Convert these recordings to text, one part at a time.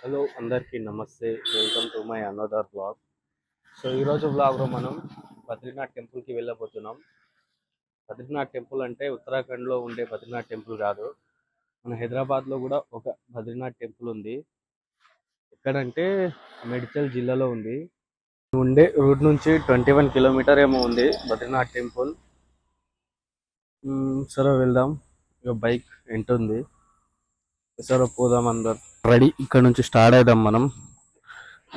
Hello అందరికీ నమస్తే. Welcome to my another blog. So ఈరోజు బ్లాగ్లో మనం బద్రీనాథ్ టెంపుల్కి వెళ్ళబోతున్నాం. బద్రీనాథ్ టెంపుల్ అంటే ఉత్తరాఖండ్లో ఉండే బద్రీనాథ్ టెంపుల్ కాదు, మన హైదరాబాద్లో కూడా ఒక బద్రీనాథ్ టెంపుల్ ఉంది. ఎక్కడంటే మేడ్చల్ జిల్లాలో ఉంది. ఉండే రూట్ నుంచి 21 కిలోమీటర్ ఏమో ఉంది బద్రీనాథ్ టెంపుల్. సరే వెళ్దాం. ఇక బైక్ ఎంటుంది, సరే పోదాం అందరు రెడీ. ఇక్కడ నుంచి స్టార్ట్ అవుదాం మనం.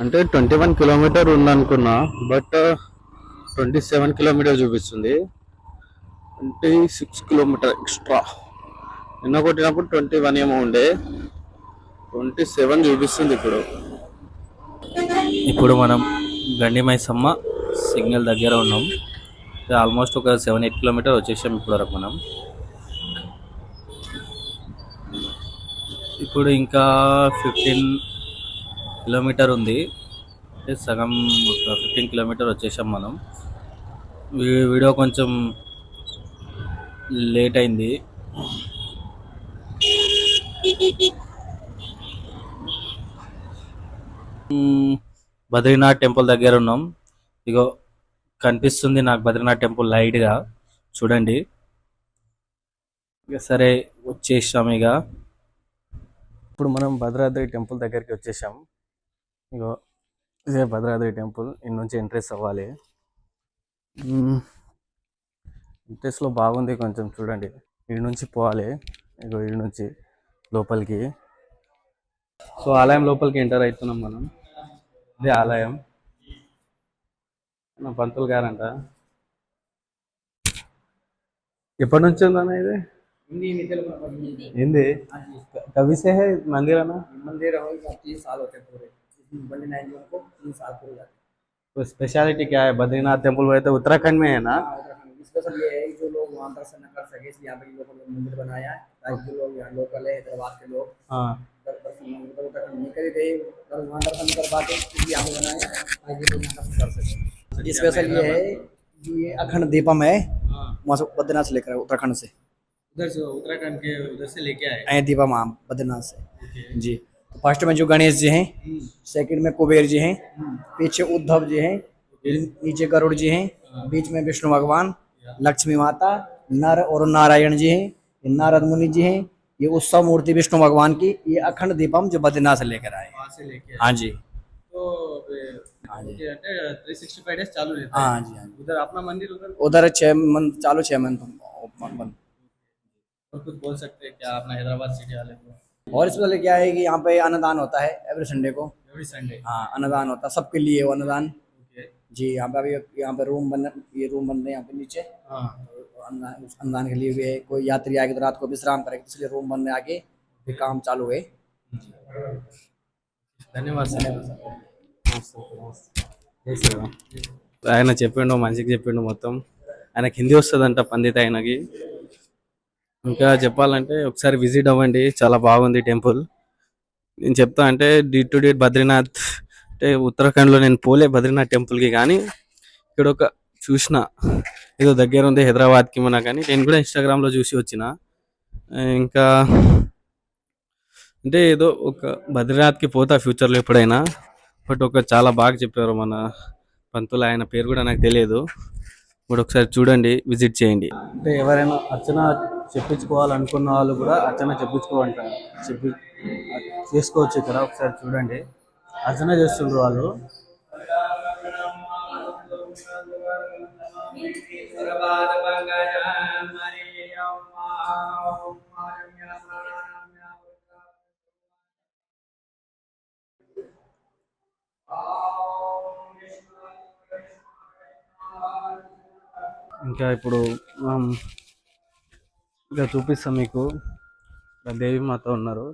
అంటే 21 కిలోమీటర్ ఉందనుకున్నా, బట్ 27 కిలోమీటర్ చూపిస్తుంది. 26 కిలోమీటర్ ఎక్స్ట్రా. నిన్న కొట్టినప్పుడు 21 ఏమో ఉండే, 27 చూపిస్తుంది ఇప్పుడు. ఇప్పుడు మనం గండి మైసమ్మ సిగ్నల్ దగ్గర ఉన్నాం. ఆల్మోస్ట్ ఒక 7-8 కిలోమీటర్ వచ్చేసాం ఇప్పుడు వరకు మనం. ఇప్పుడు ఇంకా 15 కిలోమీటర్ ఉంది, సగం 15 కిలోమీటర్ వచ్చేసాం మనం. వీడియో కొంచెం లేట్ అయింది. బద్రీనాథ్ టెంపుల్ దగ్గర ఉన్నాం. ఇగో కనిపిస్తుంది నాకు బద్రీనాథ్ టెంపుల్ లైట్గా, చూడండి. ఇక సరే వచ్చేసాం. ఇక ఇప్పుడు మనం భద్రాద్రి టెంపుల్ దగ్గరికి వచ్చేసాం. ఇగో ఇదే భద్రాద్రి టెంపుల్. ఇన్ని నుంచి ఎంట్రెన్స్ అవ్వాలి. ఎంట్రెన్స్లో బాగుంది కొంచెం, చూడండి. ఇడి నుంచి పోవాలి, ఇగో ఇడి నుంచి లోపలికి. సో ఆలయం లోపలికి ఎంటర్ అవుతున్నాం మనం. ఇదే ఆలయం. నా పంతులు గారంట. ఎప్పటి నుంచి ఉందన్న ఇది? हिंदी कभी से है मंदिर है ना? मंदिर हो 30 साल होते पूरे। बड़ी नाइन को 3 साल पूरे जाते। तो स्पेशलिटी क्या है? बद्रीनाथ टेम्पल हुए तो उत्तराखंड में है ना? स्पेशल ये है जो लोग वहाँ दर्शन न कर सके इसलिए यहाँ पे लोगों ने मंदिर बनाया है, ताकि जो लोग यहाँ लोकल है हैदराबाद के लोग हाँ, दर्शन नहीं कर रहे और वहाँ दर्शन कर पाते इसलिए यहाँ पे बनाया है, ताकि लोग यहाँ दर्शन कर सके। स्पेशल ये है जो ये अखंड दीपम है, वहाँ से बद्रीनाथ से लेकर उत्तराखंड से, उधर से उत्तराखंड के उधर से लेके आए। आए दीपम हाँ बद्रीनाथ से जी। तो फर्स्ट में जो गणेश जी हैं, सेकंड में कुबेर जी हैं, पीछे उद्धव जी हैं, नीचे गरुड़ जी हैं, बीच में विष्णु भगवान, लक्ष्मी माता, नर और नारायण जी हैं, ये नारद मुनि जी हैं। ये उत्सव मूर्ति विष्णु भगवान की, ये अखंड दीपम जो बद्रीनाथ से लेकर आए। वहाँ से लेके आए। हाँ जी तो हाँ जी 365 डेज चालू रहता है। हाँ जी हाँ जी। उधर अपना मंदिर उधर उधर 6 मंथ चालू, 6 मंथ बंद। और कुछ बोल सकते हैं क्या अपना हैदराबाद सिटी वाले को? और इसमें क्या है कि यहाँ पे अन्नदान होता है एवरी संडे को। Every Sunday? हाँ अन्नदान होता है सबके लिए, वो अन्नदान जी। यहाँ पे अभी यहाँ पे रूम बन रहे हैं यहाँ पे नीचे। हाँ, उस अनुदान के लिए भी है, कोई यात्री आएगा तो रात को विश्राम करेगा, इसलिए रूम बनने आके भी काम चालू है। ధన్యవాదాలు సార్. ఆయన చెప్పిండు, మంచిగా చెప్పిండు మొత్తం. ఆయనకి హిందీ వస్తుందంట, పండిత ఆయనకి. ఇంకా చెప్పాలంటే ఒకసారి విజిట్ అవ్వండి, చాలా బాగుంది టెంపుల్. నేను చెప్తా అంటే టు డేట్ బద్రీనాథ్ అంటే ఉత్తరాఖండ్లో నేను పోలే బద్రీనాథ్ టెంపుల్కి, కానీ ఇక్కడ ఒక చూసిన ఏదో దగ్గర ఉంది హైదరాబాద్కి మన, కానీ నేను కూడా ఇన్స్టాగ్రామ్లో చూసి వచ్చిన. ఇంకా అంటే ఏదో ఒక బద్రీనాథ్కి పోతా ఫ్యూచర్లో ఎప్పుడైనా. బట్ ఒక చాలా బాగా చెప్పారు మన పంతులు, ఆయన పేరు కూడా నాకు తెలియదు. ఇప్పుడు ఒకసారి చూడండి, విజిట్ చేయండి. అంటే ఎవరైనా అర్చన చెప్పించుకోవాలనుకున్న వాళ్ళు కూడా అర్చన చేసుకోవచ్చు ఇక్కడ. ఒకసారి చూడండి, అర్చన చేస్తుండ్రు వాళ్ళు. ఇంకా ఇప్పుడు ఇంకా చూపిస్తాం మీకు. ఇక్కడ దేవి మాత ఉన్నారు,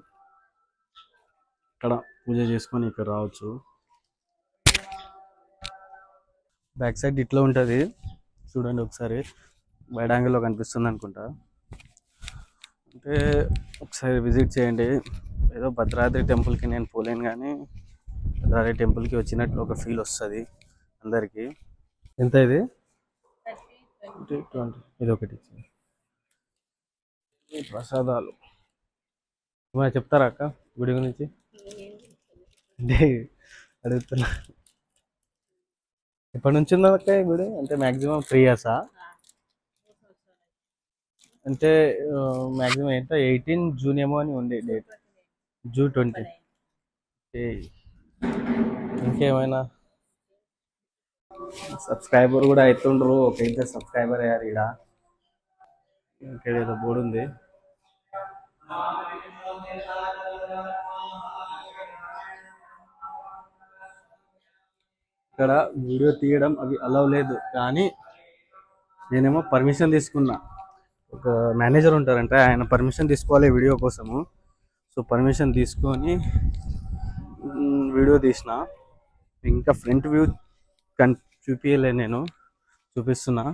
ఇక్కడ పూజ చేసుకొని ఇక్కడ రావచ్చు. బ్యాక్ సైడ్ ఇట్లా ఉంటుంది, చూడండి ఒకసారి. వైడ్ యాంగిల్లో కనిపిస్తుంది అనుకుంటా. అంటే ఒకసారి విజిట్ చేయండి. ఏదో భద్రాద్రి టెంపుల్కి నేను పోలేను, కానీ భద్రాద్రి టెంపుల్కి వచ్చినట్లు ఒక ఫీల్ వస్తుంది అందరికీ. ఎంత ఇది? 20. ఇది ఒకటి ప్రసాదాలు. ఏమైనా చెప్తారా అక్క గుడి గురించి? అంటే అడుగుతున్నా ఎప్పటి నుంచి ఉందక్క ఈ గుడి అంటే మ్యాక్సిమం 3 ఇయర్సా అంటే మ్యాక్సిమం ఎంత 18 జూన్ ఏమో అని ఉంది డేట్ జూన్ 20 ఇంకేమైనా సబ్స్క్రైబర్ కూడా అవుతుండ్రు ఒక ఇద్దరు సబ్స్క్రైబర్ అయ్యారు ఇక్కడ ఏదో బోర్డు ఉంది ఇక్కడ వీడియో తీయడం అవి అలౌ లేదు కానీ నేనేమో పర్మిషన్ తీసుకున్నా ఒక మేనేజర్ ఉంటారంట ఆయన పర్మిషన్ తీసుకోవాలి వీడియో కోసము సో పర్మిషన్ తీసుకొని వీడియో తీసిన ఇంకా ఫ్రంట్ వ్యూ చూపించలే నేను చూపిస్తున్నా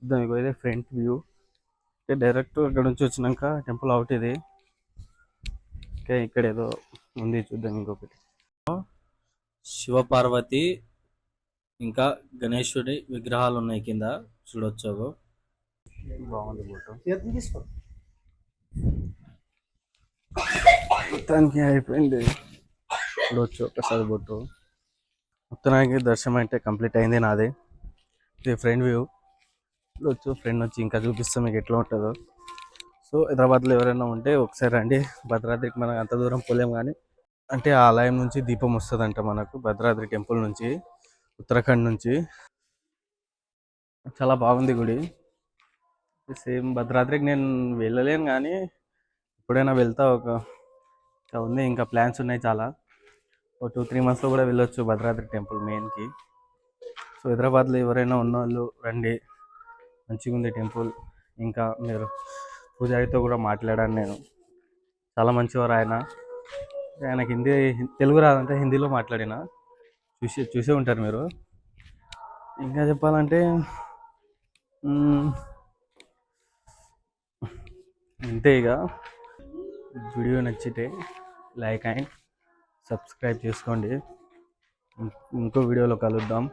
దానికి పోయితే ఫ్రంట్ వ్యూ డైరెక్ట్ అక్కడ నుంచి వచ్చినాక టెంపుల్ అవుట్ ఇది ఓకే ఇక్కడ ఏదో ఉంది చూద్దాం ఇంకొకటి శివపార్వతి ఇంకా గణేశుడి విగ్రహాలు ఉన్నాయి కింద చూడొచ్చు బాగుంది బోటు మొత్తానికి అయిపోయింది చూడొచ్చు ఒకసారి బోటు మొత్తానికి దర్శనం అయితే కంప్లీట్ అయింది నాది ఇది ఫ్రంట్ వ్యూ చూడొచ్చు ఫ్రెండ్ వచ్చి ఇంకా చూపిస్తాం మీకు ఎట్లా ఉంటుందో సో హైదరాబాద్లో ఎవరైనా ఉంటే ఒకసారి రండి భద్రాద్రికి మనం అంత దూరం పోలేం కానీ అంటే ఆ ఆలయం నుంచి దీపం వస్తుందంట మనకు భద్రాద్రి టెంపుల్ నుంచి ఉత్తరాఖండ్ నుంచి చాలా బాగుంది గుడి సేమ్ భద్రాద్రికి నేను వెళ్ళలేను కానీ ఎప్పుడైనా వెళ్తా ఇంకా ఉంది ఇంకా ప్లాన్స్ ఉన్నాయి చాలా ఒక 2-3 మంత్స్లో కూడా వెళ్ళొచ్చు భద్రాద్రి టెంపుల్ మెయిన్కి సో హైదరాబాద్లో ఎవరైనా ఉన్నవాళ్ళు రండి మంచిగా ఉంది టెంపుల్ ఇంకా మీరు పూజారితో కూడా మాట్లాడాను నేను చాలా మంచివారు ఆయనకి తెలుగు రాదంటే హిందీలో మాట్లాడిన చూసే ఉంటారు మీరు ఇంకా చెప్పాలంటే అంతే ఇక వీడియో నచ్చితే లైక్ అండ్ సబ్స్క్రైబ్ చేసుకోండి ఇంకో వీడియోలో కలుద్దాం